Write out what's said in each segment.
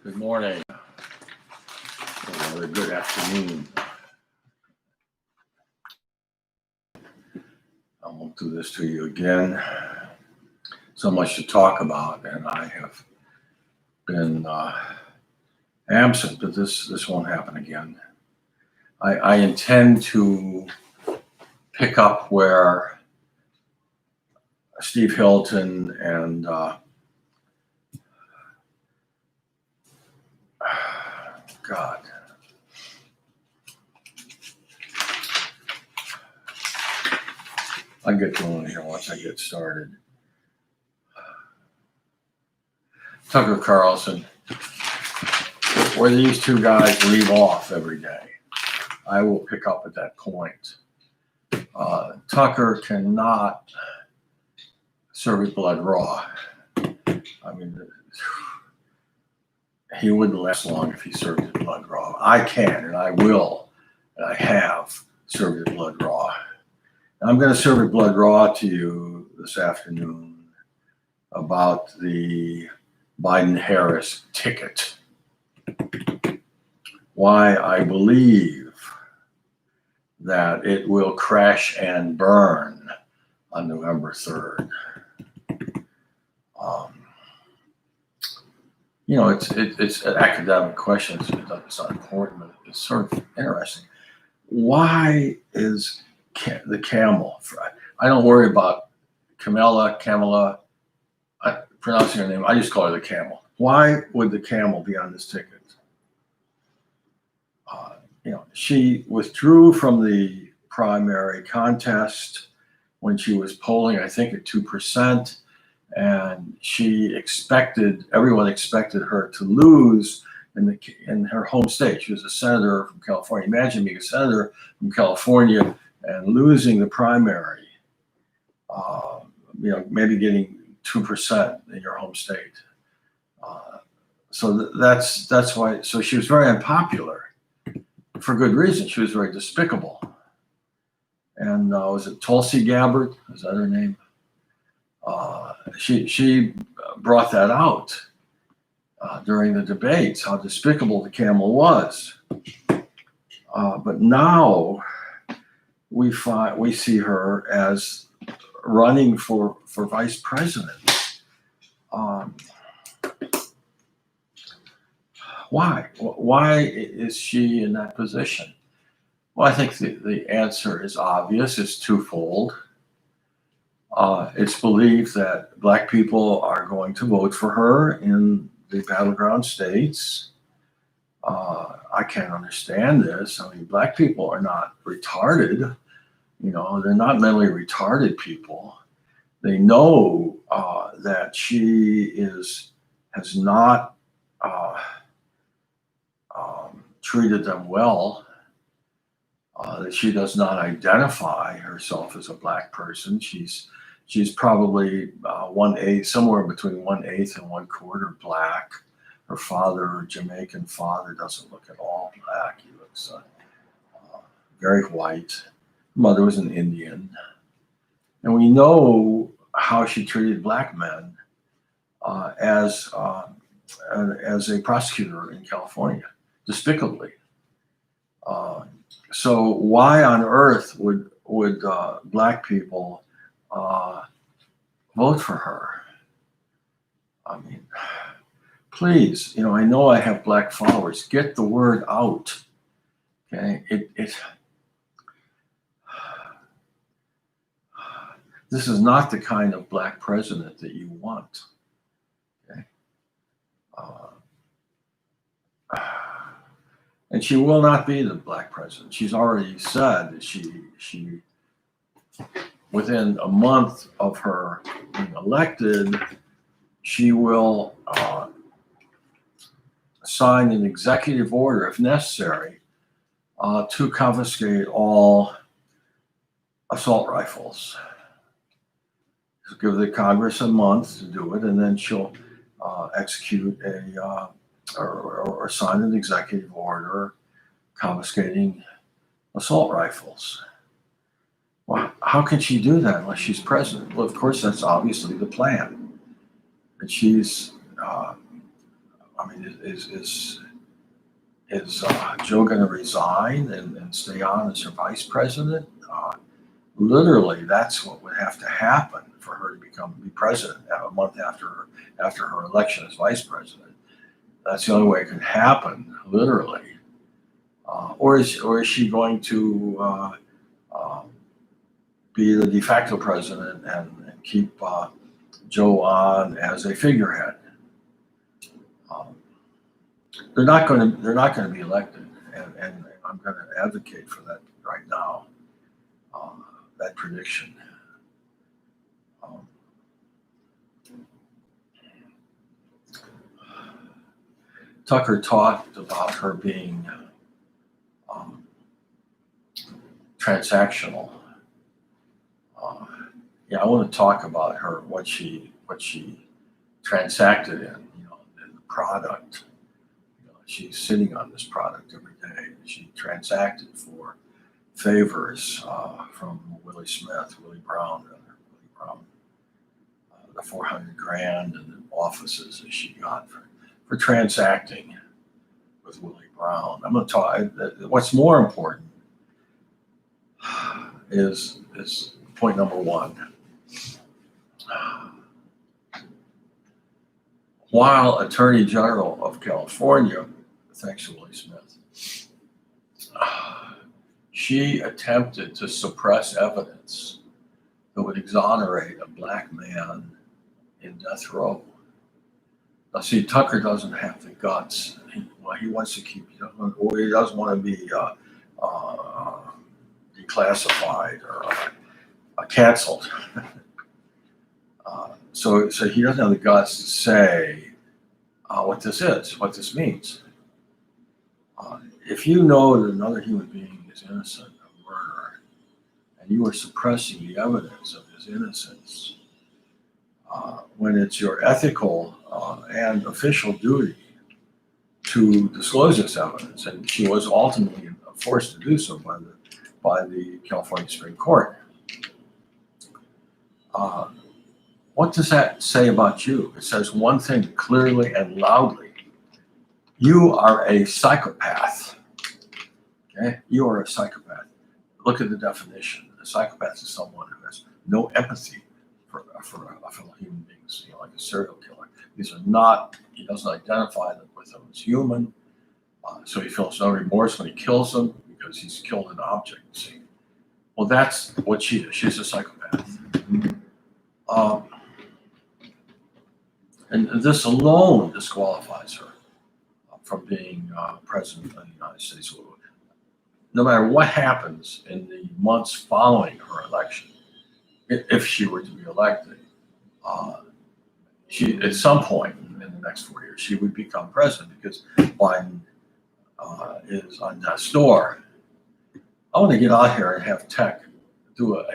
Good morning. Another good afternoon. I won't do this to you again. So much to talk about, and I have been absent, but this won't happen again. I intend to pick up where Steve Hilton and God. I'll get going here once I get started. Tucker Carlson, where these two guys leave off every day, I will pick up at that point. Tucker cannot serve his blood raw. I mean, he wouldn't last long if he served his blood raw. I can, and I will, and I have served his blood raw. And I'm going to serve his blood raw to you this afternoon about the Biden-Harris ticket. Why I believe that it will crash and burn on November 3rd. It's an academic question. It's not important, but it's sort of interesting. Why is the camel? I don't worry about Kamala, pronouncing her name. I just call her the camel. Why would the camel be on this ticket? She withdrew from the primary contest when she was polling, I think, at 2%. And everyone expected her to lose in her home state. She was a senator from California. Imagine being a senator from California and losing the primary. Maybe getting 2% in your home state. So that's why. So she was very unpopular for good reason. She was very despicable. And was it Tulsi Gabbard? Is that her name? She brought that out during the debates, how despicable the camel was. But now we see her as running for vice president. Why? Why is she in that position? Well, I think the answer is obvious. It's twofold. It's believed that Black people are going to vote for her in the battleground states. I can't understand this. I mean, Black people are not retarded. They're not mentally retarded people. They know that she has not treated them well. That she does not identify herself as a Black person. She's probably 1/8, somewhere between 1/8 and 1/4 Black. Her father, Jamaican father, doesn't look at all Black. He looks very white. Her mother was an Indian. And we know how she treated Black men as a prosecutor in California, despicably. So why on earth would Black people vote for her? I mean, please, I know I have Black followers. Get the word out. Okay, this is not the kind of Black president that you want. Okay, and she will not be the Black president. She's already said that she within a month of her being elected, she will sign an executive order, if necessary, to confiscate all assault rifles. She'll give the Congress a month to do it, and then she'll execute or sign an executive order confiscating assault rifles. Well, how can she do that unless she's president? Well, of course, that's obviously the plan. And she's, is Joe going to resign and stay on as her vice president? Literally, that's what would have to happen for her to be president a month after her election as vice president. That's the only way it can happen, literally. Or is she going to be the de facto president and keep Joe on as a figurehead? They're not going to be elected, and I'm going to advocate for that right now. That prediction. Tucker talked about her being transactional. Yeah, I want to talk about her, what she transacted in, in the product. She's sitting on this product every day. She transacted for favors from Willie Brown, the 400 grand and the offices that she got for transacting with Willie Brown. I'm going to talk. What's more important is point number one. While Attorney General of California, thanks to Willie Smith, she attempted to suppress evidence that would exonerate a black man in death row. Now, see, Tucker doesn't have the guts. He wants to keep, he doesn't want to be declassified or canceled. So he doesn't have the guts to say what this is, what this means. If you know that another human being is innocent of murder, and you are suppressing the evidence of his innocence, when it's your ethical and official duty to disclose this evidence, and she was ultimately forced to do so by the California Supreme Court. What does that say about you? It says one thing clearly and loudly. You are a psychopath. Okay? You are a psychopath. Look at the definition. A psychopath is someone who has no empathy for fellow human beings, like a serial killer. These are not, he doesn't identify them with them as human, so he feels no remorse when he kills them because he's killed an object. See? Well, that's what she is. She's a psychopath. And this alone disqualifies her from being president of the United States. No matter what happens in the months following her election, if she were to be elected, she at some point in the next 4 years, she would become president because Biden is on death's door. I want to get out here and have Tech do a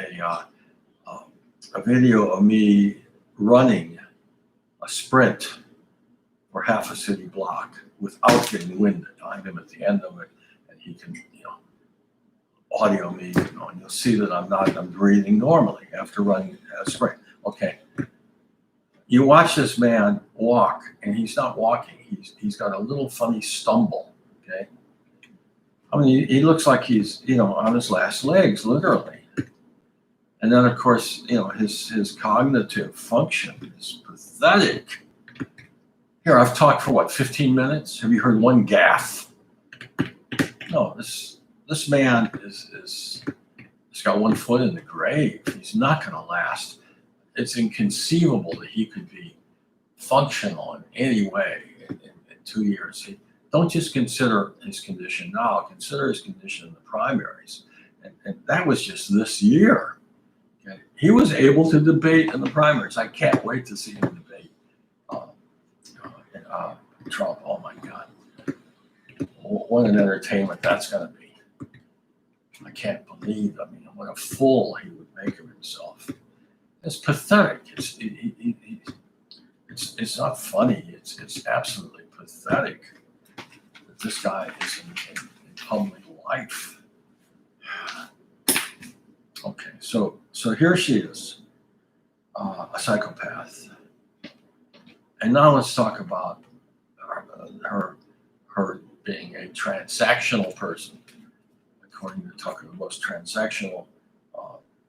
video of me running a sprint for half a city block without getting winded. I'm him at the end of it, and he can, audio me, and you'll see that I'm breathing normally after running a sprint. Okay. You watch this man walk, and he's not walking. He's got a little funny stumble. Okay. I mean, he looks like he's, on his last legs, literally. And then, of course, his cognitive function is pathetic. Here, I've talked for 15 minutes? Have you heard one gaffe? No, this man he's got one foot in the grave. He's not going to last. It's inconceivable that he could be functional in any way in 2 years. Don't just consider his condition now, consider his condition in the primaries. And that was just this year. Okay. He was able to debate in the primaries. I can't wait to see him debate Trump. Oh my God. What an entertainment that's going to be. I can't believe, what a fool he would make of himself. It's pathetic. It's not funny. It's absolutely pathetic that this guy is in public life. Okay, so here she is, a psychopath. And now let's talk about her being a transactional person, according to Tucker, the most transactional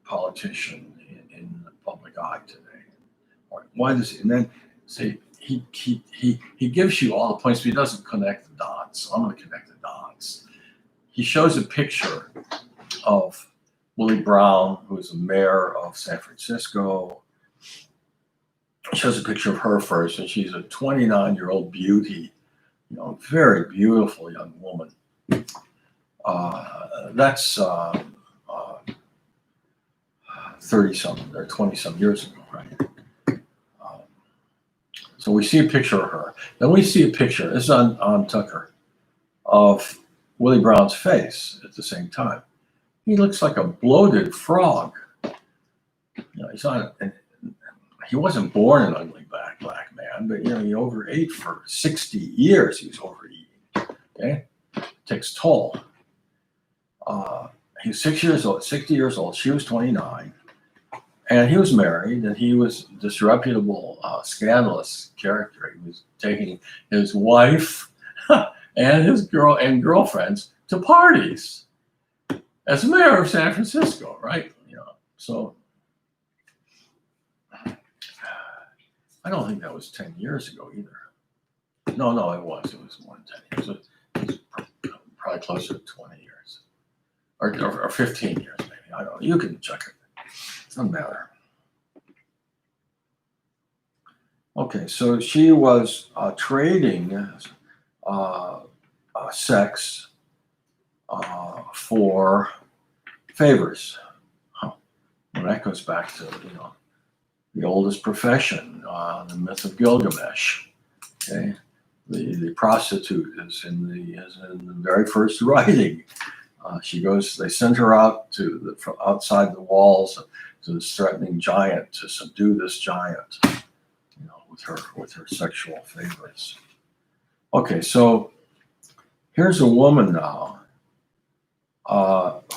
politician in the public eye today. Why does he? And then say he gives you all the points, but he doesn't connect the dots. So I'm going to connect the dots. He shows a picture of Willie Brown, who is the mayor of San Francisco. He shows a picture of her first, and she's a 29-year-old beauty, very beautiful young woman. That's 30-something or 20-some years ago, right? So we see a picture of her. Then we see a picture, this is on Tucker, of Willie Brown's face at the same time. He looks like a bloated frog. He's not. He wasn't born an ugly black man, but he overate for 60 years. He was overeating. Okay, takes toll. He was 60 years old. She was 29, and he was married. And he was a disreputable, scandalous character. He was taking his wife and his girlfriends to parties as mayor of San Francisco, right? So I don't think that was 10 years ago either. No, it was more than 10 years. It was probably closer to 20 years or 15 years, maybe. I don't know. You can check it. It doesn't matter. Okay, so she was trading sex for favors. And that goes back to the oldest profession, the myth of Gilgamesh. Okay, the prostitute is in the very first writing. They send her out from outside the walls to this threatening giant to subdue this giant, with her sexual favors. Okay, so here's a woman now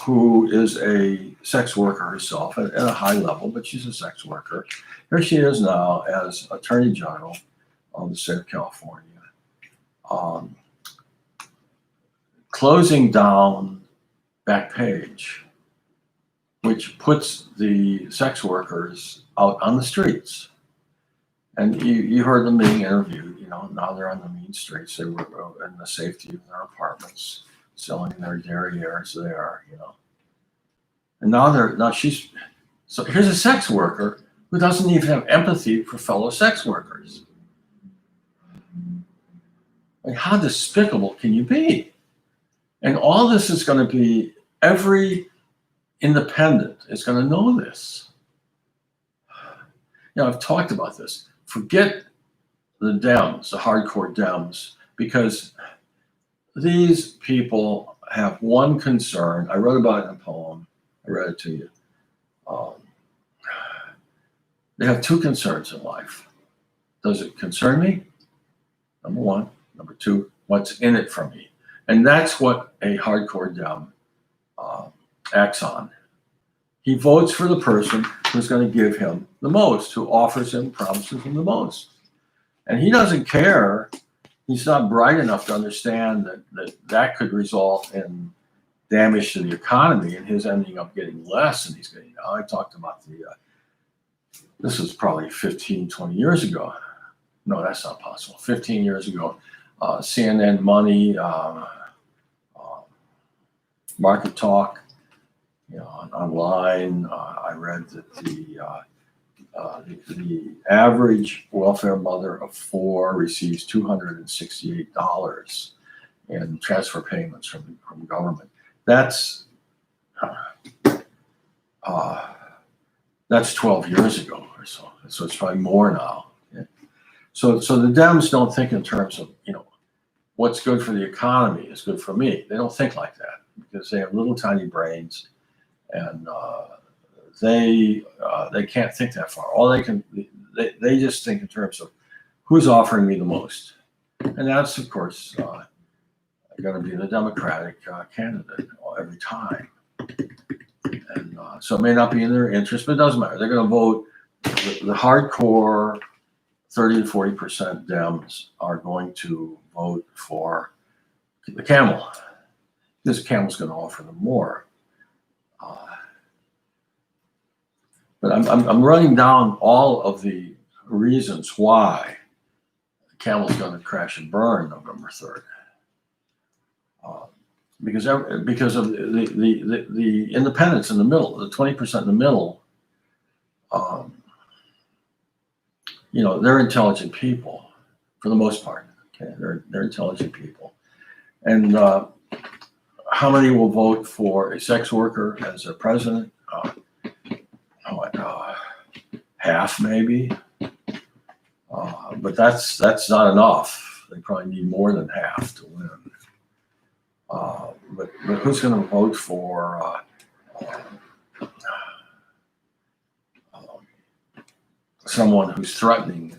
who is a sex worker herself at a high level, but she's a sex worker. Here she is now as Attorney General of the state of California, closing down Backpage, which puts the sex workers out on the streets. And you heard them being interviewed. Now they're on the mean streets. They were in the safety of their apartments, selling their derrieres there. And now she's. So here's a sex worker who doesn't even have empathy for fellow sex workers. Like, how despicable can you be? And all this is going to be, every independent is going to know this. I've talked about this. Forget the Dems, the hardcore Dems, because these people have one concern. I wrote about it in a poem. I read it to you. They have two concerns in life. Does it concern me? Number one. Number two, what's in it for me? And that's what a hardcore Dem acts on. He votes for the person who's going to give him the most, who offers him, promises him the most. And he doesn't care. He's not bright enough to understand that could result in damage to the economy and his ending up getting less. And he's getting, I talked about this was probably 15, 20 years ago. No, that's not possible. 15 years ago, CNN Money, Market Talk, online. I read that the average welfare mother of four receives $268 in transfer payments from government. That's 12 years ago or so. So it's probably more now. Okay? So the Dems don't think in terms of what's good for the economy is good for me. They don't think like that because they have little tiny brains, and they can't think that far. All they just think in terms of who's offering me the most, and that's of course going to be the Democratic candidate every time. And so it may not be in their interest, but it doesn't matter. They're going to vote the hardcore 30 to 40% Dems are going to vote for the camel, because the camel's going to offer them more. But I'm running down all of the reasons why the camel's going to crash and burn November 3rd. Because of the independents in the middle, the 20% in the middle, they're intelligent people for the most part. Okay, they're intelligent people, and how many will vote for a sex worker as their president? Half maybe, but that's not enough. They probably need more than half to win. But who's going to vote for someone who's threatening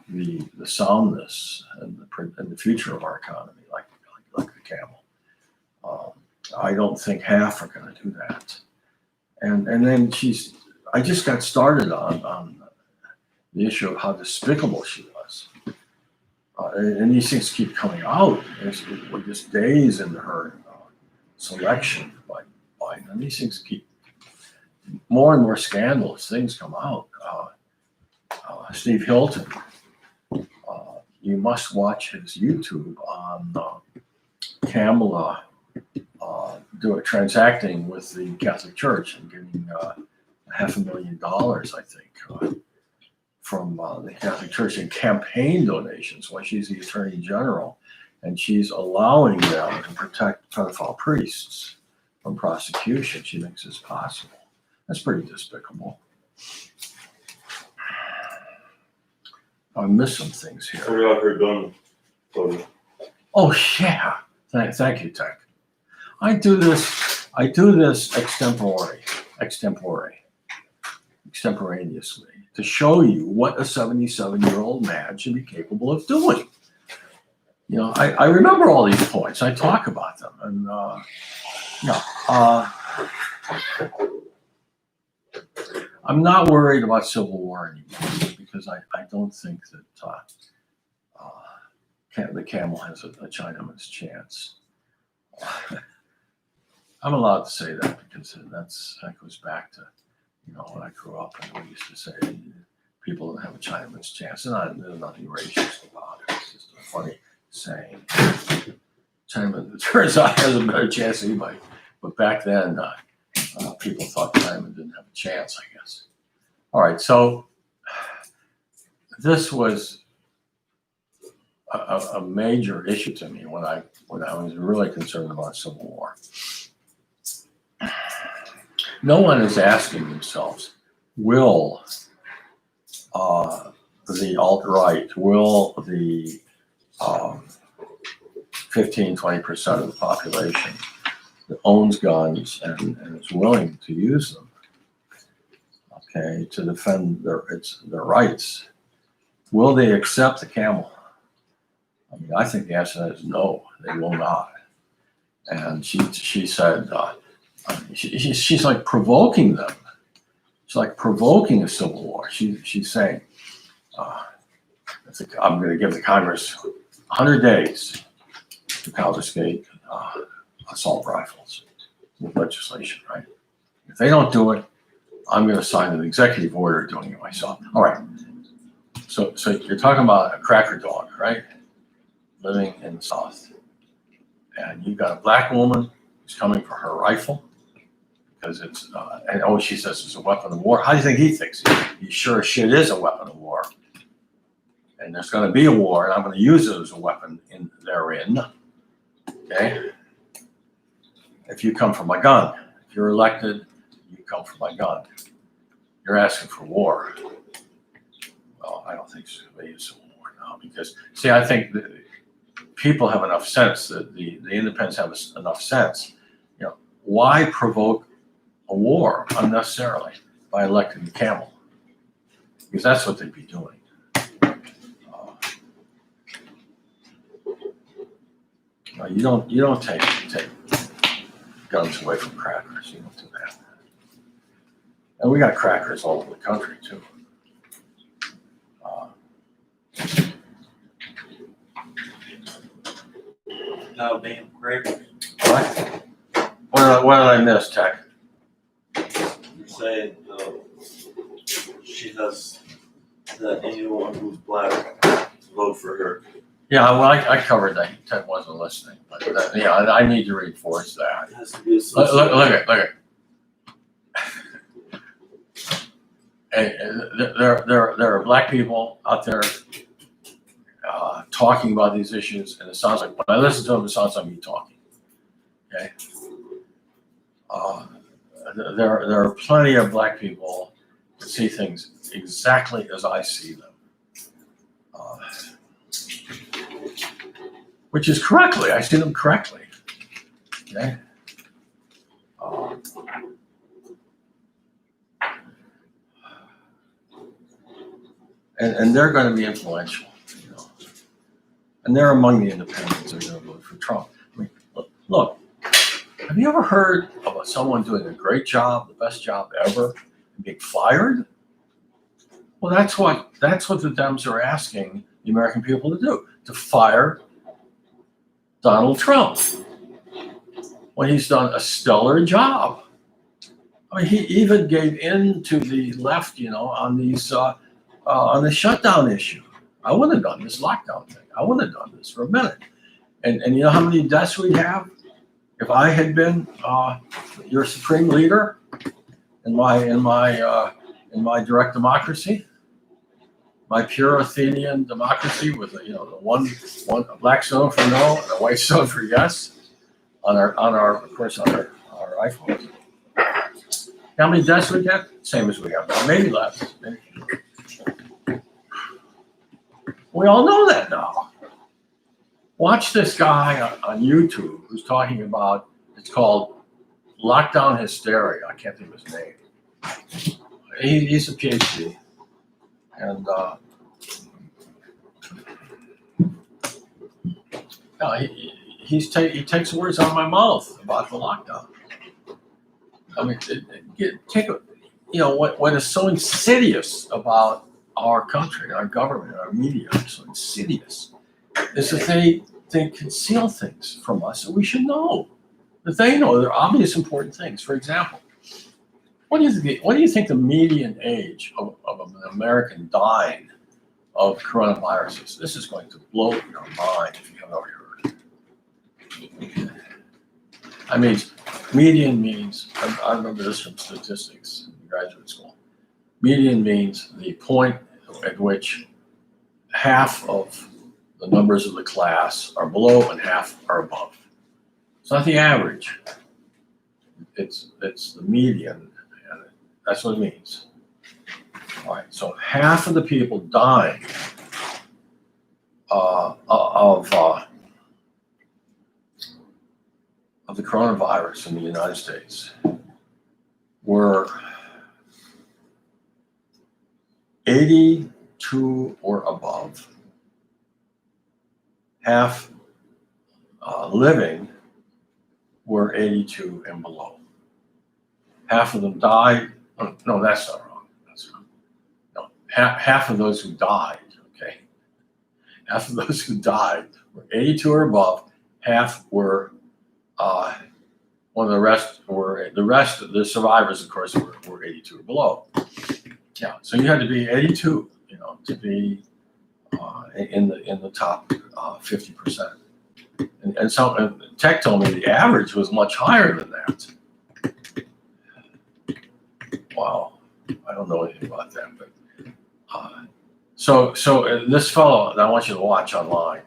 the soundness and the future of our economy, like the camel? I don't think half are going to do that. And then I just got started on the issue of how despicable she was. And these things keep coming out. We're just days into her selection by Biden. And these things keep, more and more scandalous things come out. Steve Hilton, you must watch his YouTube on Kamala transacting with the Catholic Church and getting $500,000, I think, from the Catholic Church in campaign donations while she's the Attorney General, and she's allowing them to protect pedophile priests from prosecution. She thinks it's possible. That's pretty despicable. I missed some things here. What about her gun photo? Oh yeah, thank you, Tech. I do this extemporaneously to show you what a 77-year-old man should be capable of doing. I remember all these points. I talk about them, and I'm not worried about civil war anymore, because I don't think that the camel has a Chinaman's chance. I'm allowed to say that because that goes back to when I grew up, and we used to say people that have a Chinaman's chance. And there's nothing racist about it. It's just a funny saying. Chinaman, it turns out, has a better chance than anybody. But back then, people thought Chinaman didn't have a chance, I guess. All right, so this was a major issue to me when I was really concerned about civil war. No one is asking themselves, will the alt-right, will the 15-20% of the population that owns guns and is willing to use them, okay, to defend their rights, will they accept the camel? I mean, I think the answer to that is no, they will not. And she said, she's like provoking them. She's like provoking a civil war. She's saying, I'm going to give the Congress 100 days to confiscate assault rifles with legislation, right? If they don't do it, I'm going to sign an executive order doing it myself. All right. So you're talking about a cracker dog, right? Living in the South. And you've got a black woman who's coming for her rifle because it's, she says it's a weapon of war. How do you think he thinks? He sure as shit is a weapon of war. And there's going to be a war, and I'm going to use it as a weapon therein. Okay? If you come for my gun, if you're elected, you come for my gun. You're asking for war. Well, I don't think it's going to be a civil war now, because, see, I think people have enough sense, that the independents have enough sense. Why provoke a war unnecessarily by electing the camel? Because that's what they'd be doing. You don't take guns away from crackers. You don't do that. And we got crackers all over the country too. without name, Greg? What? What did I miss, Tech? You're saying she has that anyone who's black to vote for her. Yeah, well, I covered that. Ted wasn't listening, but yeah, I need to reinforce that. It has to be Look at. Hey, there are black people out there talking about these issues, and it sounds like when I listen to them, it sounds like me talking. Okay. There are plenty of black people that see things exactly as I see them, which is correctly. I see them correctly. Okay. And they're going to be influential, you know. And they're among the independents who are going to vote for Trump. I mean, look, have you ever heard of someone doing a great job, the best job ever, and being fired? Well, that's what the Dems are asking the American people to do, to fire Donald Trump when he's done a stellar job. I mean, he even gave in to the left, you know, on these on the shutdown issue. I wouldn't have done this lockdown thing. I wouldn't have done this for a minute. And you know how many deaths we'd have if I had been your supreme leader in my direct democracy, my pure Athenian democracy with the one a black stone for no and a white stone for yes on our iPhones. How many deaths we get? Same as we have now, maybe less. Maybe. We all know that now. Watch this guy on YouTube who's talking about, it's called lockdown hysteria. I can't think of his name. He's a PhD. And he takes words out of my mouth about the lockdown. I mean, what is so insidious about our country, our government, our media, so insidious, is that they conceal things from us that we should know. That they know they're obvious important things. For example, what do you think the median age of an American dying of coronavirus is? This is going to blow your mind if you haven't already heard. I mean, median means, I remember this from statistics in graduate school. Median means the point at which half of the numbers of the class are below and half are above. It's not the average. It's the median, and that's what it means. All right, so half of the people dying of the coronavirus in the United States were 82 or above. Half living were 82 and below. Half of them died. Oh, no, that's not wrong. That's wrong. No, half of those who died, okay? Half of those who died were 82 or above. Half were, the rest of the survivors, of course, were 82 or below. Yeah, so you had to be 82, to be in the top 50%. And so Tech told me the average was much higher than that. Wow, I don't know anything about that, but so this fellow that I want you to watch online,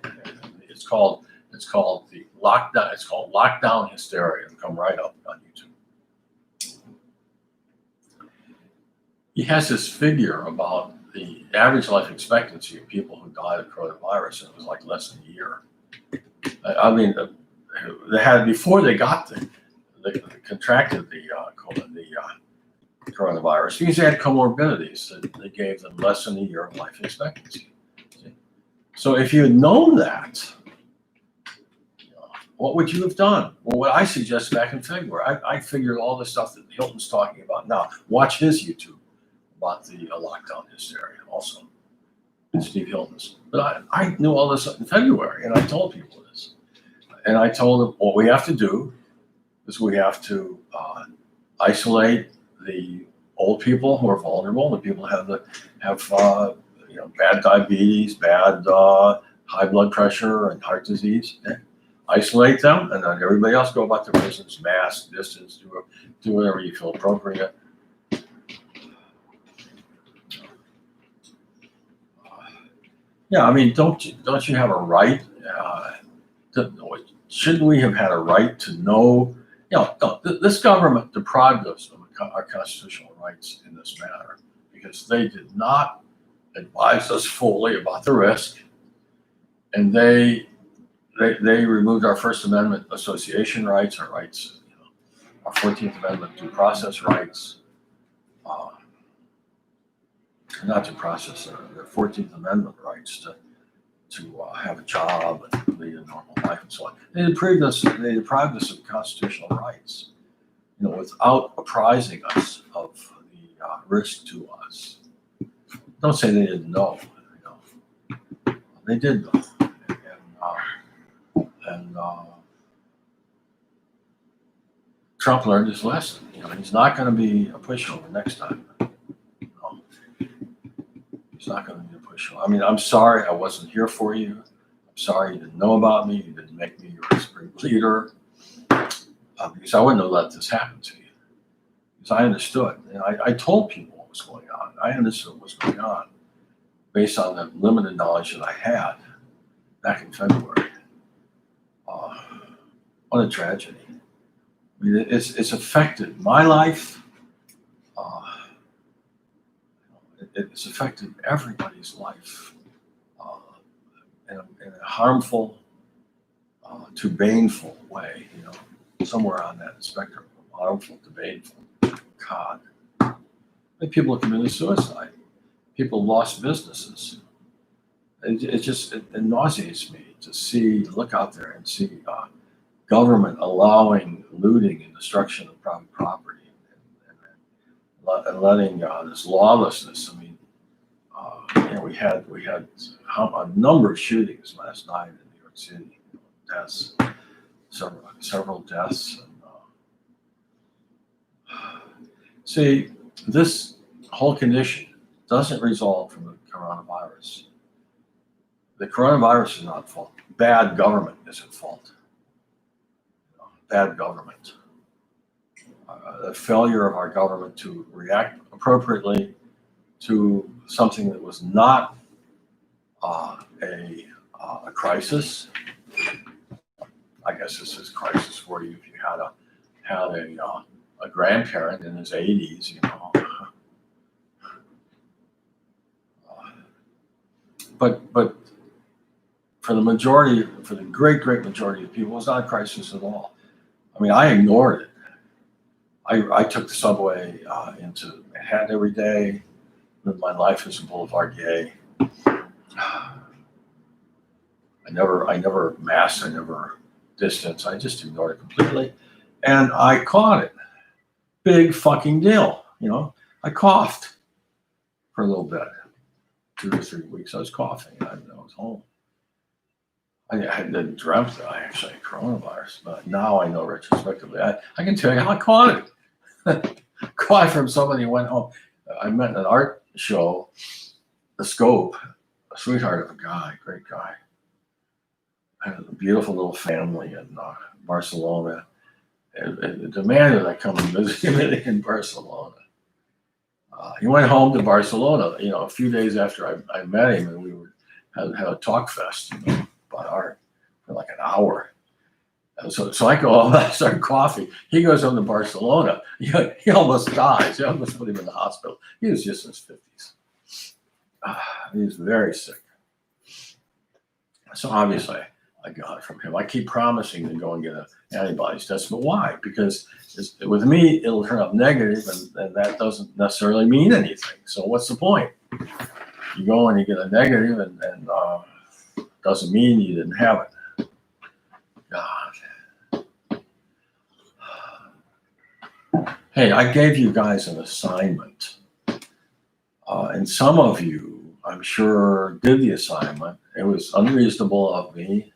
it's called the lockdown. It's called lockdown hysteria. It'll come right up on YouTube. He has this figure about the average life expectancy of people who died of coronavirus, and it was like less than a year. I mean, they had before they contracted the coronavirus because they had comorbidities that gave them less than a year of life expectancy. See? So if you had known that, what would you have done? Well, what I suggested back in February, I figured all the stuff that Hilton's talking about now. Watch his YouTube about the lockdown hysteria also. Steve Hilton's. But I knew all this in February, and I told people this. And I told them what we have to do is we have to isolate the old people who are vulnerable, the people who have bad diabetes, bad high blood pressure, and heart disease. Okay? Isolate them, and then everybody else go about their business, mask, distance, do whatever you feel appropriate. Yeah, I mean, don't you have a right? Shouldn't we have had a right to know? No, this government deprived us of our constitutional rights in this matter because they did not advise us fully about the risk, and they removed our First Amendment association rights, our rights, our 14th Amendment due process rights, not due process, their 14th Amendment rights to have a job and lead a normal life and so on. They deprived us of constitutional rights, without apprising us of the risk to us. Don't say they didn't know. They did know, and Trump learned his lesson. He's not going to be a pushover next time. He's not going to be a pushover. I mean, I'm sorry I wasn't here for you. I'm sorry you didn't know about me. You didn't make me your spring leader. Because I wouldn't have let this happen to you. Because I understood. And I told people what was going on. I understood what was going on based on the limited knowledge that I had back in February. What a tragedy. I mean, it's affected my life. It's affected everybody's life in a harmful to baneful way, somewhere on that spectrum, harmful to baneful. God. People have committed suicide. People lost businesses. It nauseates me to look out there and see government allowing looting and destruction of private property and letting this lawlessness. I mean, we had a number of shootings last night in New York City. Deaths, several deaths. And, see, this whole condition doesn't result from the coronavirus. The coronavirus is not at fault. Bad government is at fault. Bad government. The failure of our government to react appropriately to something that was not a crisis. I guess this is a crisis for you if you had a grandparent in his 80s, But for the great majority of people, it's not a crisis at all. I mean, I ignored it. I took the subway into Manhattan every day, lived my life as a boulevard gay. I never masked, I never distanced, I just ignored it completely. And I caught it. Big fucking deal, I coughed for a little bit. 2 or 3 weeks I was coughing, and I was home. I hadn't dreamt that I actually had coronavirus, but now I know retrospectively. I can tell you how I caught it. Caught from somebody who went home. I met in an art show, The Scope, a sweetheart of a guy, great guy. I had a beautiful little family in Barcelona. And demanded I come and visit him in Barcelona. He went home to Barcelona, a few days after I met him, and we had a talk fest, about art for like an hour. And so I go home, I start coughing. He goes home to Barcelona. He almost dies. They almost put him in the hospital. He was just in his 50s. He was very sick. So obviously, I got it from him. I keep promising to go and get an antibodies test, but why? Because with me, it'll turn up negative, and that doesn't necessarily mean anything. So what's the point? You go and you get a negative, and doesn't mean you didn't have it. God. Hey, I gave you guys an assignment, and some of you, I'm sure, did the assignment. It was unreasonable of me.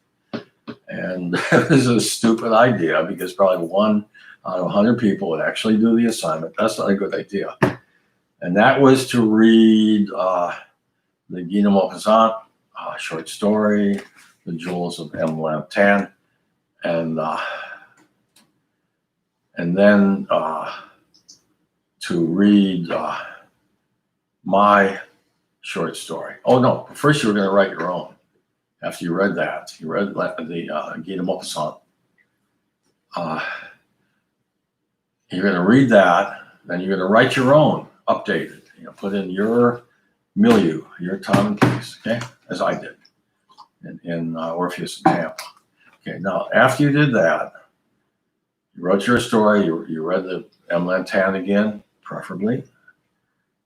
And it was a stupid idea because probably 1 out of 100 people would actually do the assignment. That's not a good idea. And that was to read the Guy de Maupassant short story, The Jewels of M. Lamptan, and then to read my short story. Oh no, first you were going to write your own. After you read that, you read the Guy de Maupassant. You're going to read that, then you're going to write your own, updated. Put in your milieu, your time and place. Okay, as I did in Orpheus and Tampa. Okay, now after you did that, you wrote your story. You read the M. Lantan again, preferably.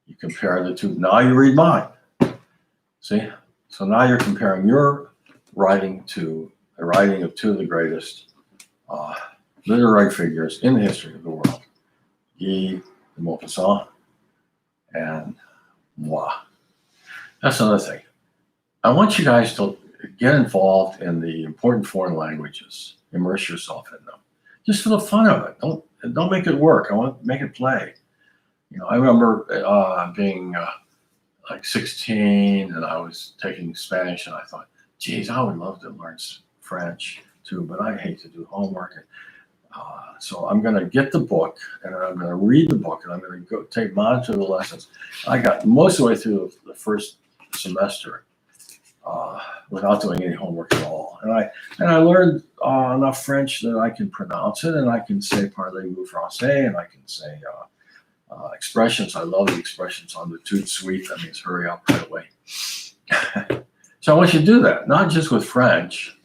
You compare the two. Now you read mine. See? So now you're comparing your writing to the writing of two of the greatest literary figures in the history of the world, Guy de Maupassant and moi. That's another thing. I want you guys to get involved in the important foreign languages. Immerse yourself in them, just for the fun of it. Don't make it work. I want to make it play. I remember being like 16, and I was taking Spanish, and I thought, geez, I would love to learn French too, but I hate to do homework. So I'm going to get the book, and I'm going to read the book, and I'm going to monitor the lessons. I got most of the way through the first semester without doing any homework at all, and I learned enough French that I can pronounce it, and I can say parlez-vous français, and I can say expressions. I love the expressions on the tout de suite. That means hurry up right away. So I want you to do that, not just with French.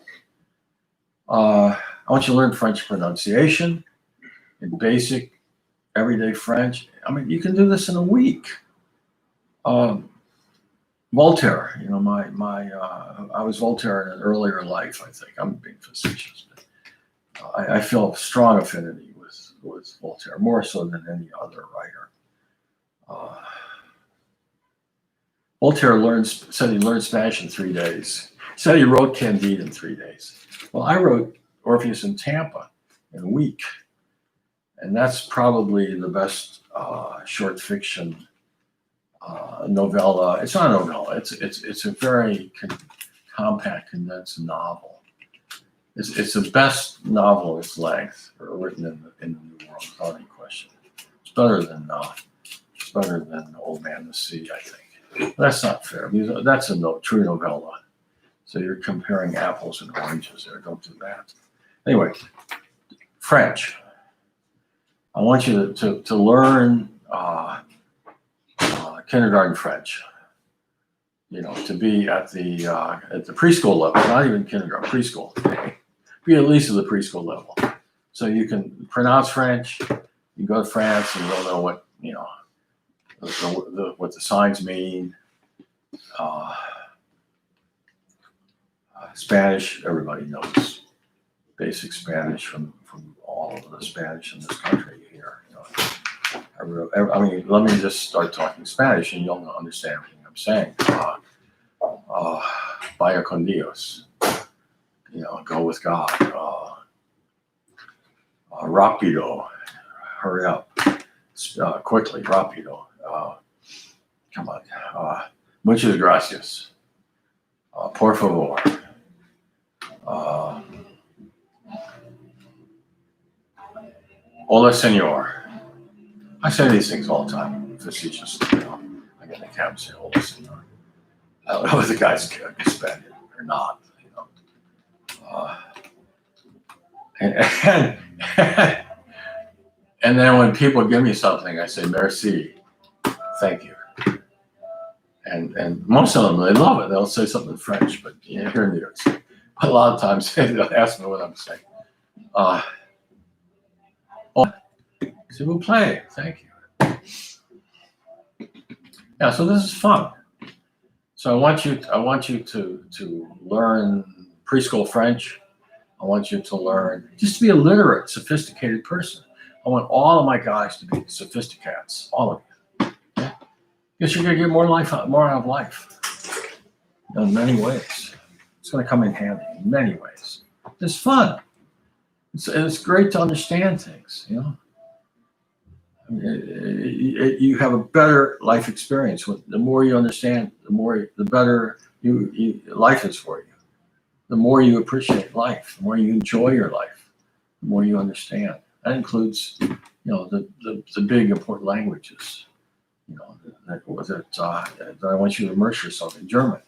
I want you to learn French pronunciation in basic, everyday French. I mean, you can do this in a week. Voltaire, I was Voltaire in an earlier life, I think. I'm being facetious. But I feel a strong affinity with Voltaire, more so than any other writer. Voltaire said he learned Spanish in 3 days. He said he wrote Candide in 3 days. Well, I wrote Orpheus and Tampa in a week. And that's probably the best short fiction novella. It's not a novella. It's a very compact, condensed novel. It's the best novel of its length written in the New World, without any question. It's better than Old Man and the Sea, I think. But that's not fair. Because that's a true novella. So you're comparing apples and oranges there. Don't do that. Anyway, French. I want you to learn kindergarten French. To be at the preschool level, not even kindergarten, preschool. Be at least at the preschool level, so you can pronounce French. You go to France and you don't know what the signs mean. Spanish, everybody knows basic Spanish from all of the Spanish in this country here. I mean, let me just start talking Spanish and you'll understand everything I'm saying. Vaya con Dios. Go with God. Rapido, hurry up. Quickly, rapido. Come on. Muchas gracias. Por favor. Hola, senor. I say these things all the time, facetious. I get in the cab and say, hola, senor. I don't know if the guy's Spanish or not. And then when people give me something, I say merci, thank you. And most of them, they love it. They'll say something in French, but here in New York City. But a lot of times they'll ask me what I'm saying. S'il vous plaît, thank you. Yeah, so this is fun. So I want you to learn preschool French. I want you to learn just to be a literate, sophisticated person. I want all of my guys to be sophisticates, all of you. Okay? Because you're going to get more out of life in many ways. It's going to come in handy in many ways. It's fun. It's great to understand things, you know. I mean, you have a better life experience. The more you understand, the better life is for you. The more you appreciate life, the more you enjoy your life, the more you understand. That includes, you know, the big important languages. You know, that I want you to immerse yourself in German.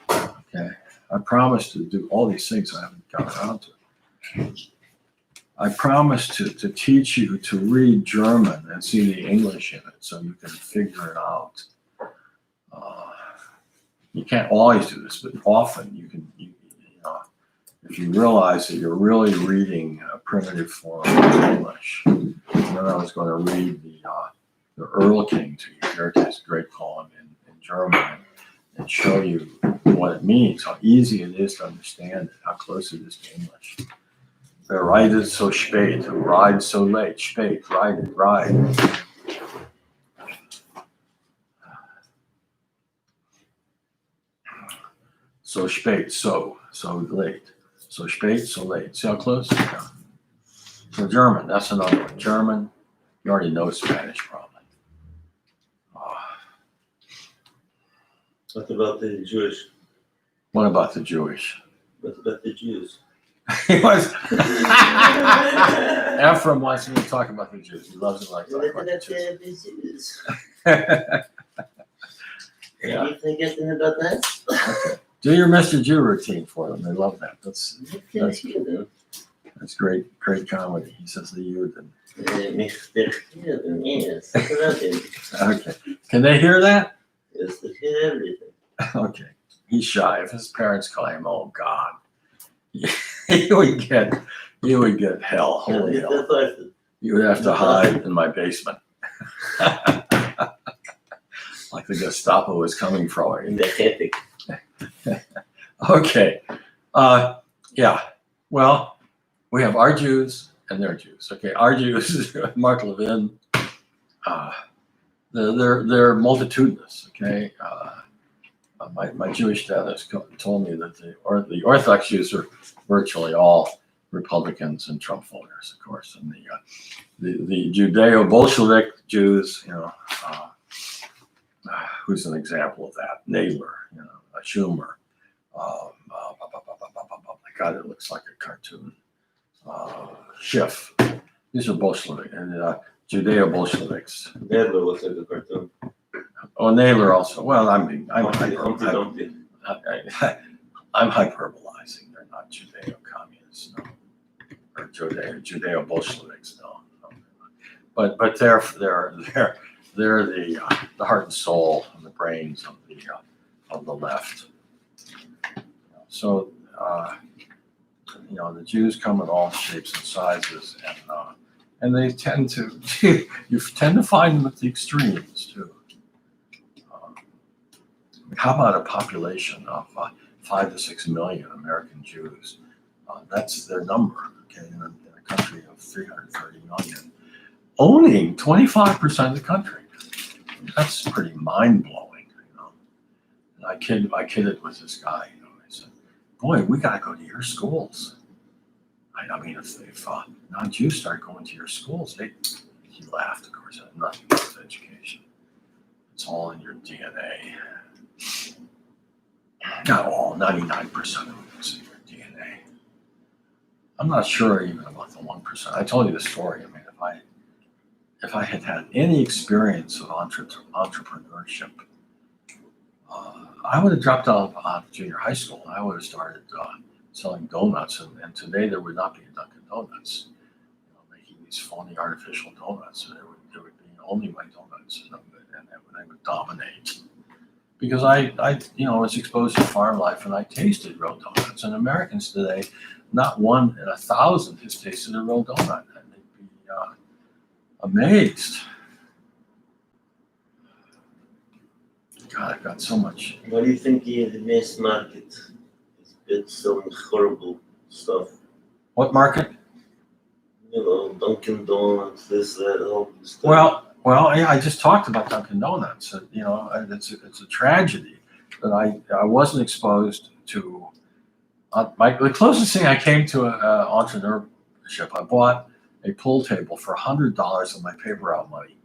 Okay, I promise to do all these things I haven't got around to. I promise to teach you to read German and see the English in it so you can figure it out. You can't always do this, but often you can, you know, if you realize that you're really reading a primitive form of English. And then I was going to read the Erlking to you, Goethe's great poem in German, and show you what it means, how easy it is to understand it, how close it is to English. Wer reitet so spät, who rides so late, spät, ride. So spät, so late. So spät, so late. See how close? Yeah. So German, that's another one. German, you already know Spanish probably. What about the Jewish? What about the Jewish? What about the Jews? He was. Ephraim wants me to talk about the Jews. He loves it like talking about the Jews. Yeah. You think anything about that? Okay. Do your Mr. Jew routine for them. They love that. That's great comedy. He says the Juden. Mr. Juden, yes. Okay. Can they hear that? Yes, they hear everything. Okay. He's shy. If his parents call him, oh God, you would get hell. Holy hell. You would have to hide in my basement. Like the Gestapo was coming for you. Okay. Yeah. Well, we have our Jews and their Jews. Okay. Our Jews, Mark Levin, they're multitudinous. Okay. My Jewish dentist told me that the Orthodox Jews are virtually all Republicans and Trump voters, of course, and the Judeo-Bolshevik Jews, you know, who's an example of that? Nadler, you know, Schumer. My God, it looks like a cartoon. Schiff. These are Bolshevik and Judeo-Bolsheviks. Nadler looks like a cartoon. Oh, Nadler also. Well, I mean, I'm hyperbolizing. They're not Judeo-communists, no, or Judeo-Bolsheviks, no. But they're the heart and soul and the brains of the left. So you know, the Jews come in all shapes and sizes, and they tend to you tend to find them at the extremes too. How about a population of 5 to 6 million American Jews? That's their number, okay, in a country of 330 million, owning 25% of the country. That's pretty mind-blowing, you know. And I kidded with this guy, you know. I said, "Boy, we got to go to your schools." I mean, if non-Jews start going to your schools, he laughed, of course. It had nothing to do with education. It's all in your DNA. Not all, 99% of it is in your DNA. I'm not sure even about the 1%. I told you the story. I mean, if I had had any experience of entrepreneurship, I would have dropped out of junior high school. I would have started selling donuts, and today there would not be a Dunkin' Donuts, you know, making these phony artificial donuts. There would be only my donuts, and they would dominate. Because I was exposed to farm life, and I tasted real donuts. And Americans today, not 1 in 1,000 has tasted a real donut, and they'd be amazed. God, I've got so much. What do you think the mass market is some horrible stuff? What market? You know, Dunkin' Donuts, this, that, all this stuff. Well, yeah, I just talked about Dunkin' Donuts. You know, it's a tragedy that I wasn't exposed to The closest thing I came to entrepreneurship, I bought a pool table for $100 of my paper route money,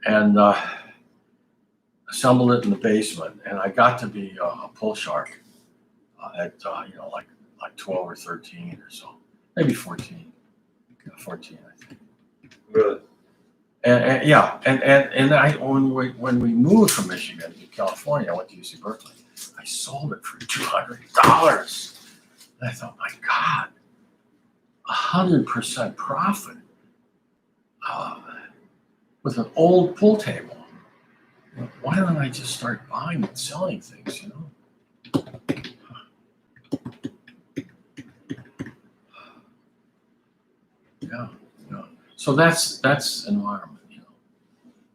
and assembled it in the basement. And I got to be a pool shark at like 12 or 13 or so, maybe 14. 14, I think. Really? And yeah, and I when we moved from Michigan to California, I went to UC Berkeley. I sold it for $200. And I thought, my God, 100% profit with an old pool table. Why don't I just start buying and selling things? Yeah. So that's environment.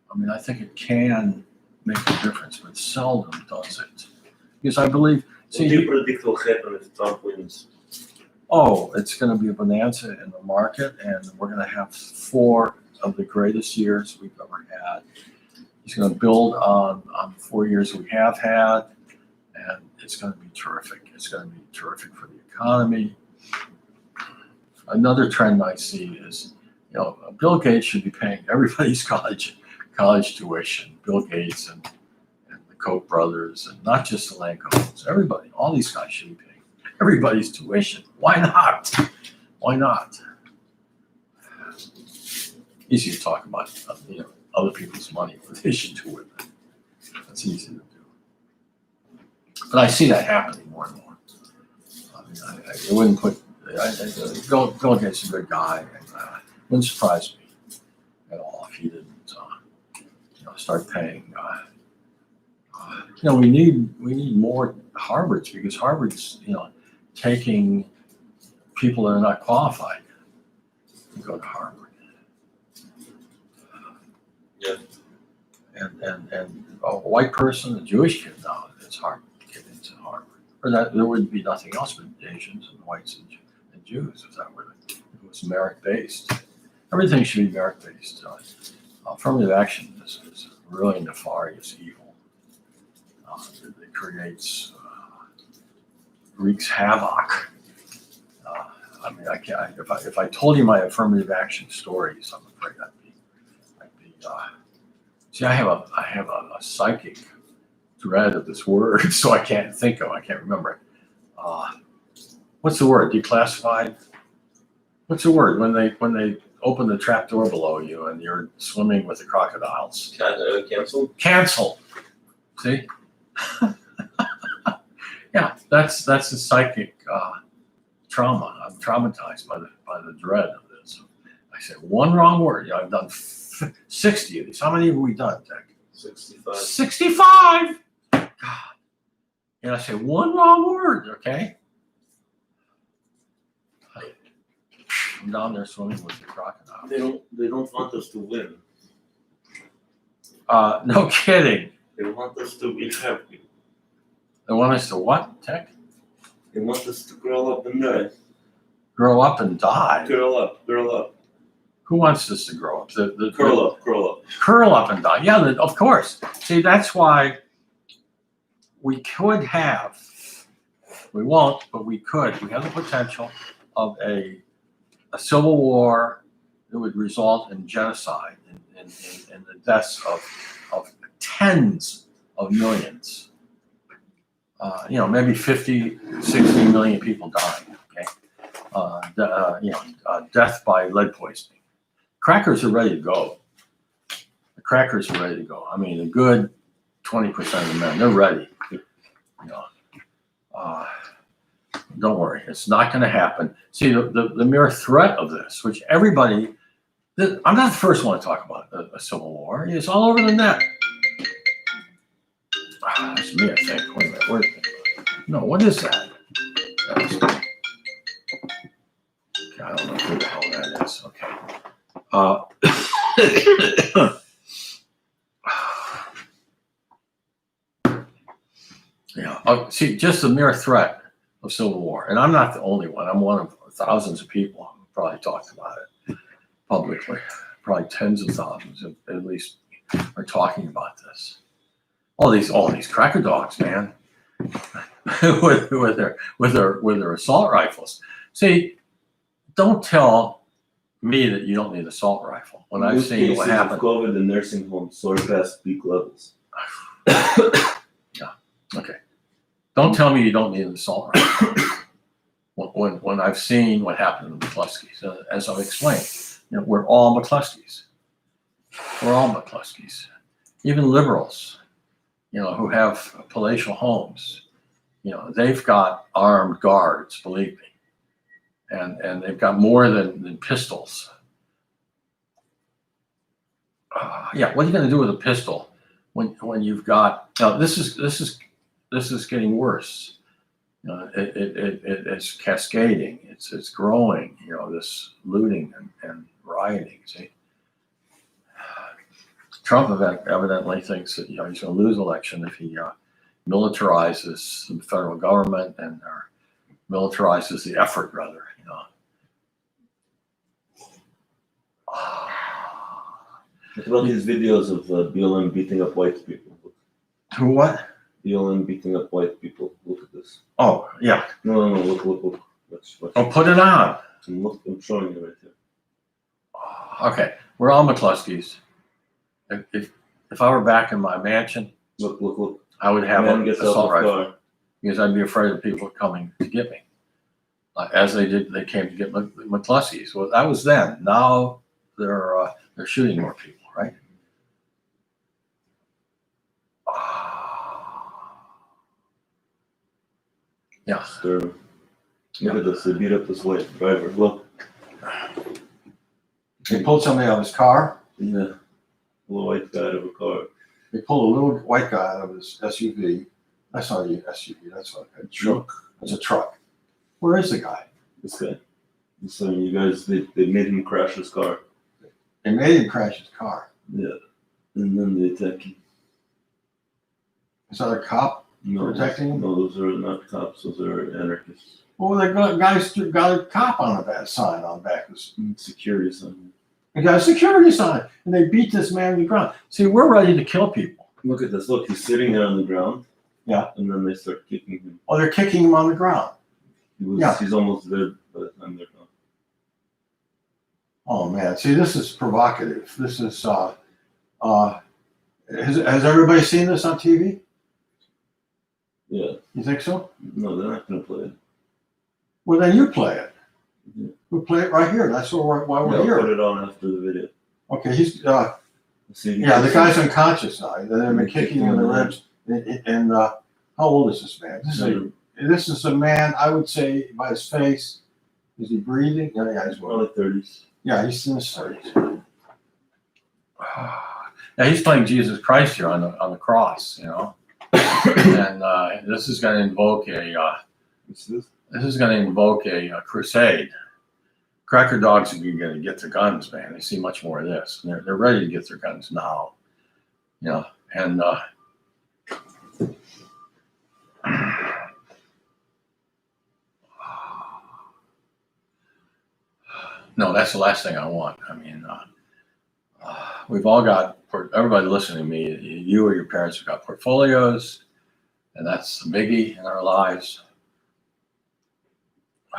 I mean, I think it can make a difference, but seldom does it. Because I believe. What do you predict will happen if Trump wins? Oh, it's going to be a bonanza in the market, and we're going to have 4 of the greatest years we've ever had. He's going to build on the 4 years we have had, and it's going to be terrific. It's going to be terrific for the economy. Another trend I see is, Bill Gates should be paying everybody's college tuition. Bill Gates and the Koch brothers, and not just the Lancos. Everybody, all these guys should be paying everybody's tuition. Why not? Why not? Easy to talk about, other people's money, but they should do it. That's easy to do. But I see that happening more and more. I mean, I wouldn't put. Bill Gates is a good guy, and it wouldn't surprise me at all if he didn't, start paying. We need more Harvards, because Harvard's, taking people that are not qualified to go to Harvard. Yeah. And a white person, a Jewish kid now, it's hard to get into Harvard. Or that there would be nothing else but Asians and whites and Jews if that were if it was merit-based. Everything should be merit-based. Affirmative action is really nefarious evil. It creates, wreaks havoc. I mean, I can't. If I told you my affirmative action stories, I'm afraid I'd be. See, I have a psychic dread of this word, so I can't remember it. What's the word? Declassified? What's the word when they open the trap door below you and you're swimming with the crocodiles? Cancel. Cancel. See? Yeah, that's a psychic trauma. I'm traumatized by the dread of this. I said one wrong word. I've done 60 of these. How many have we done, Tech? 65. 65. God. And I say one wrong word. Okay. I'm down there swimming with the crocodile. They don't want us to win. No kidding. They want us to be happy. They want us to what, Tech? They want us to grow up and die. Grow up and die. Grow up. Who wants us to grow up? Curl up. Curl up and die. Yeah, of course. See, that's why we could have. We won't, but we could. We have the potential of a civil war that would result in genocide and the deaths of tens of millions. Maybe 50, 60 million people dying. Okay, death by lead poisoning. Crackers are ready to go. The crackers are ready to go. I mean, a good 20% of the men, they're ready. Don't worry, it's not going to happen. See, the mere threat of this, which everybody, I'm not the first one to talk about a civil war. It's all over the net. That's me, I think. Wait a minute, where is it? No, what is that? That was me. Okay, I don't know who the hell that is. Okay. See, just the mere threat of civil war, and I'm not the only one. I'm one of thousands of people who probably talked about it publicly. Probably tens of thousands, at least, are talking about this. All these cracker dogs, man. with their assault rifles. See, don't tell me that you don't need an assault rifle when I've New seen what cases of happened. COVID in nursing homes soar past peak levels. Okay, don't tell me you don't need an assault rifle when I've seen what happened in McCluskey's. As I've explained, we're all McCluskeys. We're all McCluskeys. Even liberals, who have palatial homes, they've got armed guards, believe me, and they've got more than pistols. Yeah, what are you going to do with a pistol when you've got? Now this is getting worse. It's cascading. It's growing. This looting and rioting. See, Trump evidently thinks that he's going to lose election if he militarizes the federal government or militarizes the effort, rather. What about these videos of BLM beating up white people? Who what? BLM beating up white people. Look at this. Oh yeah. No. Look. Watch. Oh, put it on. I'm showing you right here. Okay, we're all McCluskeys. If I were back in my mansion, Look. I would have Man an gets out assault of the rifle car. because I'd be afraid of people coming to get me, as they did. They came to get McCluskeys. Well, that was then. Now they're shooting more people, right? Yeah. Disturbing. Look at this. They beat up this white driver. Look. They pulled somebody out of his car. Yeah. A little white guy out of a car. They pulled a little white guy out of his SUV. That's not an SUV. That's like a truck. That's a truck. Where is the guy? This guy. So you guys, they made him crash his car. They made him crash his car. Yeah. And then they attack him. Is that a cop protecting him? No, those are not cops. Those are anarchists. Well, the guys got a cop on that sign on the back of his Security sign. They got a security sign, and they beat this man to the ground. See, we're ready to kill people. Look at this. Look, he's sitting there on the ground. Yeah. And then they start kicking him. Oh, they're kicking him on the ground. He's almost dead by the time they're done. Oh man, see, this is provocative. This is has everybody seen this on TV? Yeah. You think so? No, they're not gonna play it. Well, then you play it. Yeah. We play it right here. That's why we're I'll here. put it on after the video. Okay, he's See, yeah, the guy's unconscious now. They've been kicking him in the ribs. And how old is this man? This is a man, I would say, by his face. Is he breathing? Yeah, he's early 30s. Yeah, he's in his 30s. Yeah, he's playing Jesus Christ here on the cross, and this is going to invoke a crusade. Cracker dogs are going to get their guns, man. They see much more of this. And they're ready to get their guns now, and no, that's the last thing I want. I mean, we've all got, everybody listening to me, you or your parents have got portfolios, and that's the biggie in our lives.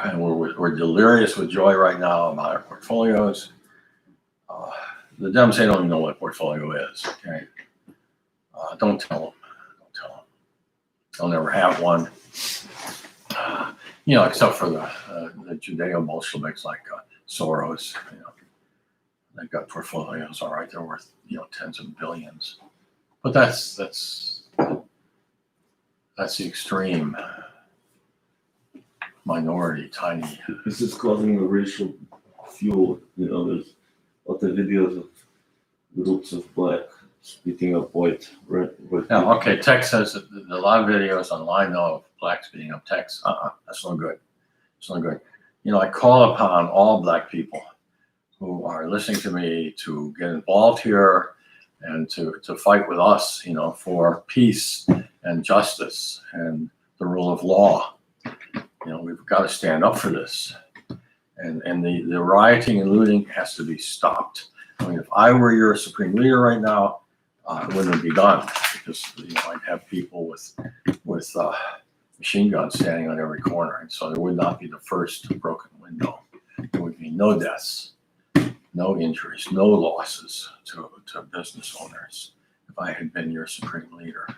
And we're delirious with joy right now about our portfolios. The Dems, they don't even know what a portfolio is, okay? Don't tell them. Don't tell them. They'll never have one. Except for the Judeo-Bolsheviks like Soros, they've got portfolios, all right, they're worth, tens of billions. But that's the extreme minority, tiny. This is causing a racial fuel. There's lots of videos of groups of black beating up white. Right. Now, okay, Tech says that a lot of videos online now of blacks beating up Techs. That's no good. It's no good. I call upon all black people who are listening to me to get involved here and to fight with us, for peace and justice and the rule of law. We've got to stand up for this. And the rioting and looting has to be stopped. I mean, if I were your supreme leader right now, it wouldn't have begun because I'd have people with with machine guns standing on every corner, and so there would not be the first broken window. There would be no deaths, no injuries, no losses to business owners if I had been your supreme leader.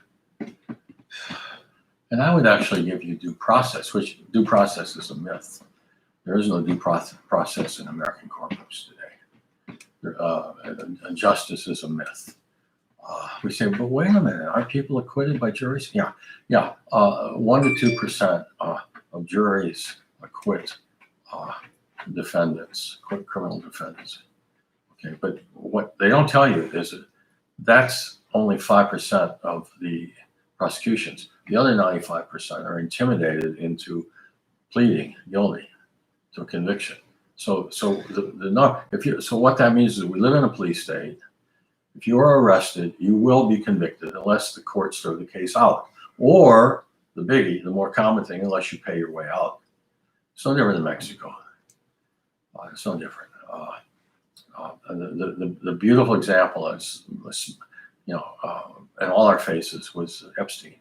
And I would actually give you due process, which due process is a myth. There is no due process in American courtrooms today. Justice is a myth. We say, but wait a minute, aren't people acquitted by juries? Yeah. 1% to 2% of juries acquit defendants, acquit criminal defendants. Okay, but what they don't tell you is that that's only 5% of the prosecutions. The other 95% are intimidated into pleading guilty to a conviction. So what that means is we live in a police state. If you are arrested, you will be convicted unless the courts throw the case out. Or the biggie, the more common thing, unless you pay your way out. It's no different than Mexico. It's no different. The beautiful example is, in all our faces was Epstein,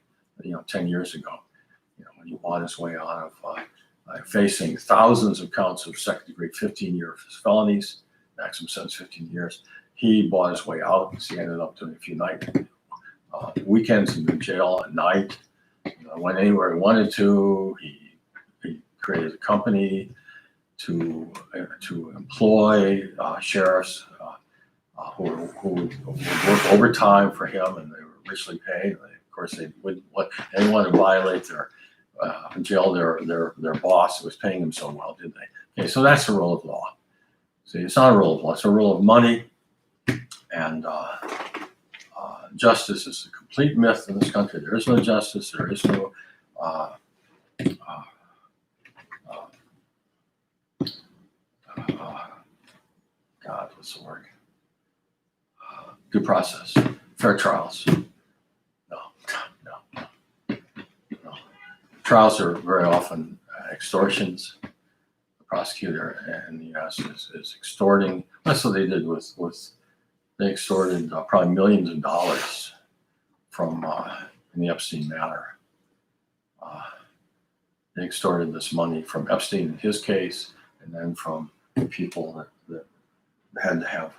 10 years ago, when he bought his way out of facing thousands of counts of second-degree 15-year felonies, maximum sentence 15 years. He bought his way out because he ended up doing a few weekends in the jail at night. Went anywhere he wanted to. He created a company to employ sheriffs who would work overtime for him, and they were richly paid. Of course, they wouldn't let anyone to violate their jail their boss who was paying them so well, did they? Okay, so that's the rule of law. See, it's not a rule of law; it's a rule of money. And justice is a complete myth in this country. There is no justice. There is no God, what's the word? Due process, fair trials. No. Trials are very often extortions. The prosecutor in the U.S. is extorting. That's what they did with they extorted probably millions of dollars from in the Epstein matter. They extorted this money from Epstein in his case, and then from the people that had to have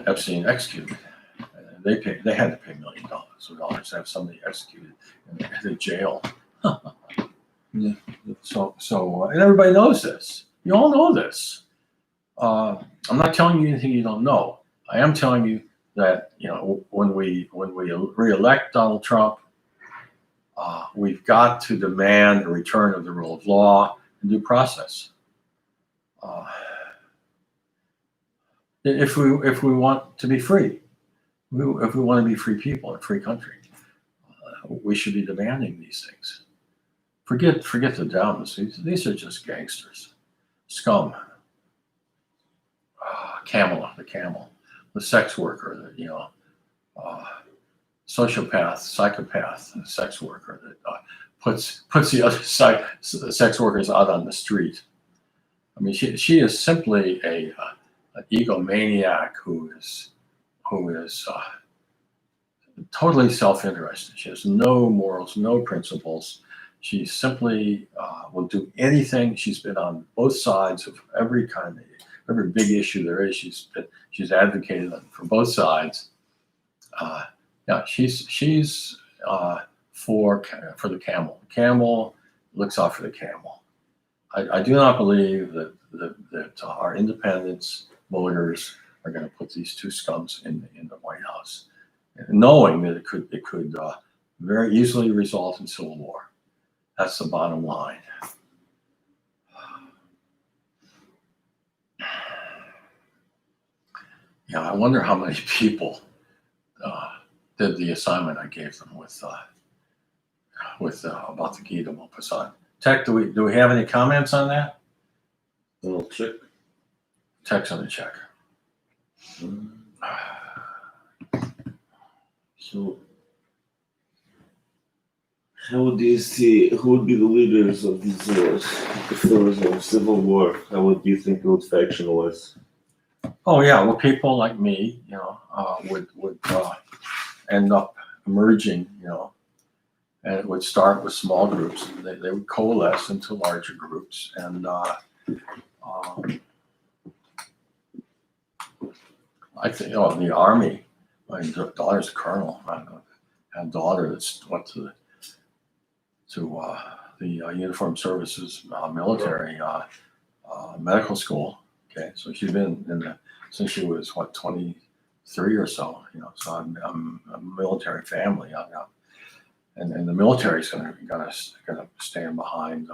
Epstein executed. They had to pay $1 million to have somebody executed in the jail. Yeah. So and everybody knows this. You all know this. I'm not telling you anything you don't know. I am telling you that when we re-elect Donald Trump, we've got to demand a return of the rule of law and due process. If we want to be free, if we want to be free people in a free country, we should be demanding these things. Forget the Downs. These are just gangsters, scum. Kamala, the camel, the sex worker, sociopath, psychopath, sex worker that puts the other sex workers out on the street. I mean, she is simply an egomaniac who is totally self-interested. She has no morals, no principles. She simply will do anything. She's been on both sides of every big issue there is. She's advocated for both sides. She's for the camel. Camel looks out for the camel. I do not believe that our independents voters are going to put these two scums in the White House, knowing that it could very easily result in civil war. That's the bottom line. I wonder how many people did the assignment I gave them with about the Gita Maupassant. Tech, do we have any comments on that? I'll check. Tech's on the check. So, how do you see who would be the leaders of these wars if there was a civil war? How would you think it would faction-wise? Oh yeah, well, people like me, would end up emerging, And it would start with small groups. They would coalesce into larger groups. And I think, in the Army, my daughter's a colonel. I had a daughter that went to the Uniformed Services military medical school. Okay, so she's been since she was 23 or so. So I'm a military family. And the military is gonna stand behind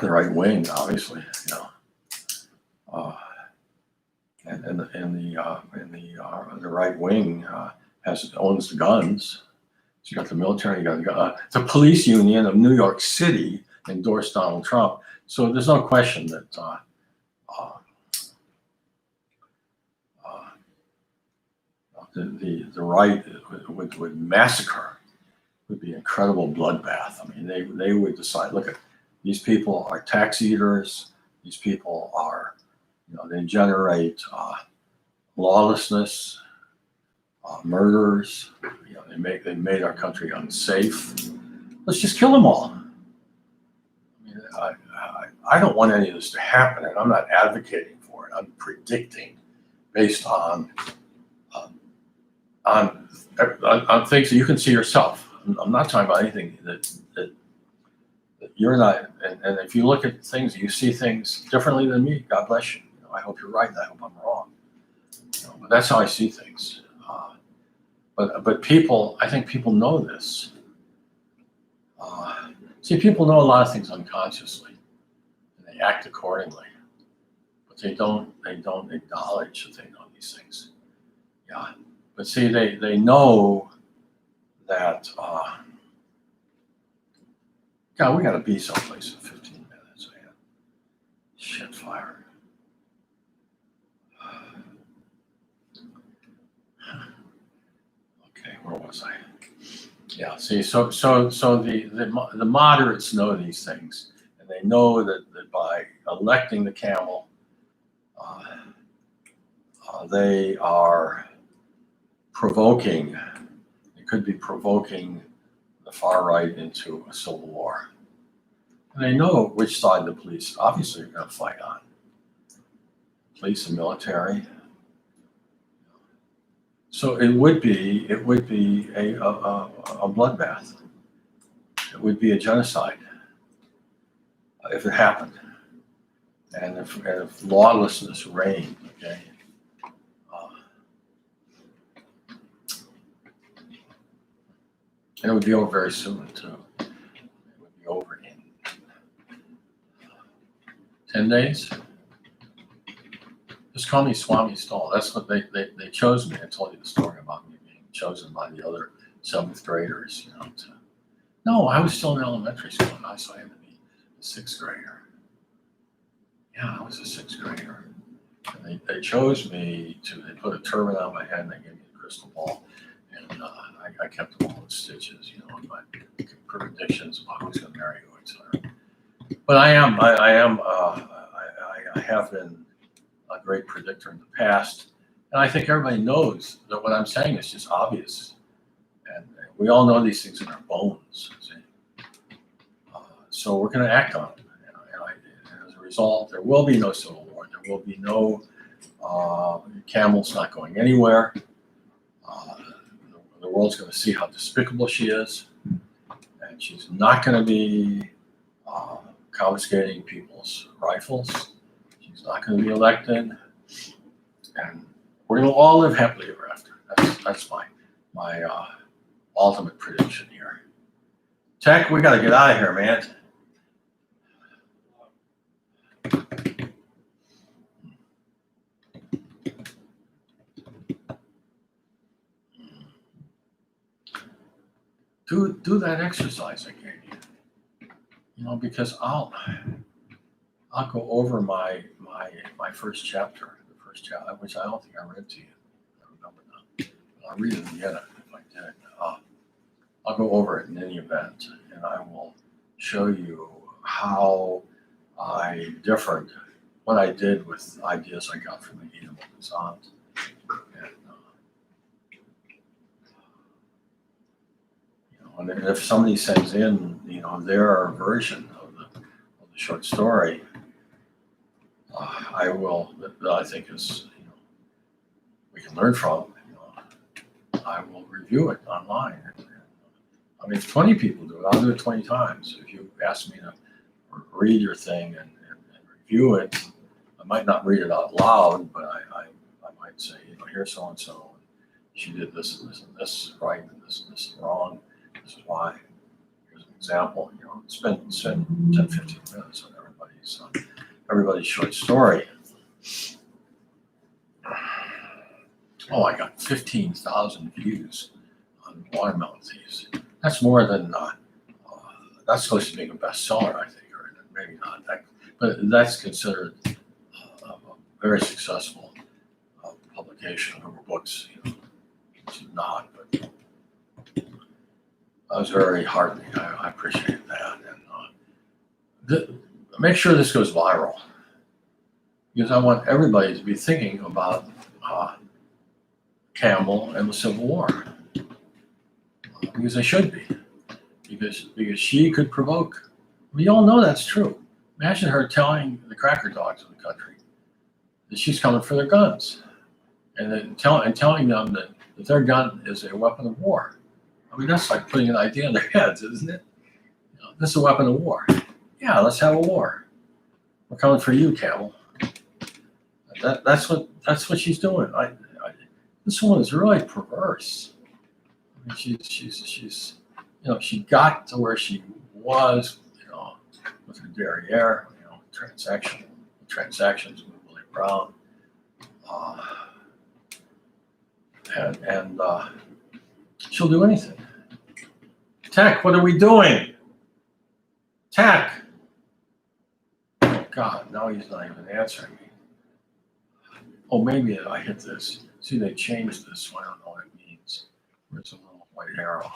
the right wing, obviously. And the right wing owns the guns. So you got the military, you got the police union of New York City endorsed Donald Trump. So there's no question that the right would massacre, would be an incredible bloodbath. I mean, they would decide, look, at these people are tax eaters. These people are, they generate lawlessness, murders. They made our country unsafe. Let's just kill them all. I mean, I don't want any of this to happen, and I'm not advocating for it. I'm predicting based on things that you can see yourself. I'm not talking about anything that you're not. And if you look at things, you see things differently than me. God bless you. I hope you're right, and I hope I'm wrong. But that's how I see things. But people, I think people know this. See, people know a lot of things unconsciously, and they act accordingly. But they don't acknowledge that they know these things. Yeah. But see, they know that. God, we got to be someplace in 15 minutes, man. Shit, fire. Okay, where was I? Yeah, see, so the moderates know these things, and they know that by electing the camel, they are provoking. It could be provoking the far right into a civil war, and they know which side the police obviously are going to fight on. Police and military. So it would be a bloodbath. It would be a genocide if it happened, and if lawlessness reigned. Okay, and it would be over very soon too. It would be over in 10 days. Just call me Swami Stall. That's what they chose me. I told you the story about me being chosen by the other 7th graders. No, I was still in elementary school, and so I had to be a 6th grader. Yeah, I was a 6th grader. And they chose me they put a turban on my head, and they gave me a crystal ball. And I kept them all in stitches, and my predictions about who's going to marry who, etc. But I have been a great predictor in the past. And I think everybody knows that what I'm saying is just obvious. And we all know these things in our bones. So we're going to act on them. And as a result, there will be no civil war. There will be no, Camel's not going anywhere. The world's going to see how despicable she is. And she's not going to be confiscating people's rifles. She's not going to be elected, and we're going to all live happily ever after. That's my ultimate prediction here. Tech, we got to get out of here, man. Do that exercise I gave you. Because I'll go over my first chapter, which I don't think I read to you. I remember now. I'll read it again if I did. I'll go over it in any event, and I will show you how what I did with ideas I got from the Edom Zant. And And if somebody sends in, their version of the short story, that I think is, we can learn from, I will review it online. I mean, if 20 people do it, I'll do it 20 times. If you ask me to read your thing and review it, I might not read it out loud, but I might say, here's so-and-so. She did this and this and this right, and this is wrong. This is why. Here's an example. Spend 10, 15 minutes on everybody's short story. Oh, I got 15,000 views on Watermelon Thieves. That's more than that's supposed to be a bestseller, I think, or maybe not. But that's considered a very successful publication of her books. It's not, but that was very heartening. I appreciate that, and make sure this goes viral, because I want everybody to be thinking about Campbell and the Civil War, because they should be, because she could provoke. We all know that's true. Imagine her telling the cracker dogs of the country that she's coming for their guns, and then telling them that their gun is a weapon of war. I mean, that's like putting an idea in their heads, isn't it? This is a weapon of war. Yeah, let's have a war. We're coming for you, Campbell. That's what she's doing. This woman is really perverse. I mean, she's she got to where she was, with her derriere, transactions with Willie Brown, and she'll do anything. Tech, what are we doing? Tech. Oh God, now he's not even answering me. Oh, maybe I hit this. See, they changed this, so I don't know what it means. There's a little white arrow.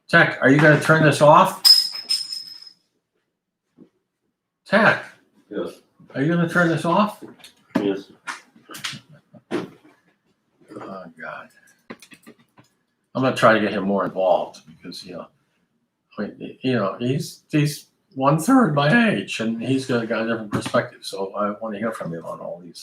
Tech, are you going to turn this off? Tech. Yes. Are you going to turn this off? Yes. Oh God. I'm going to try to get him more involved because he's 1/3 my age and he's got a different perspective. So I want to hear from him on all these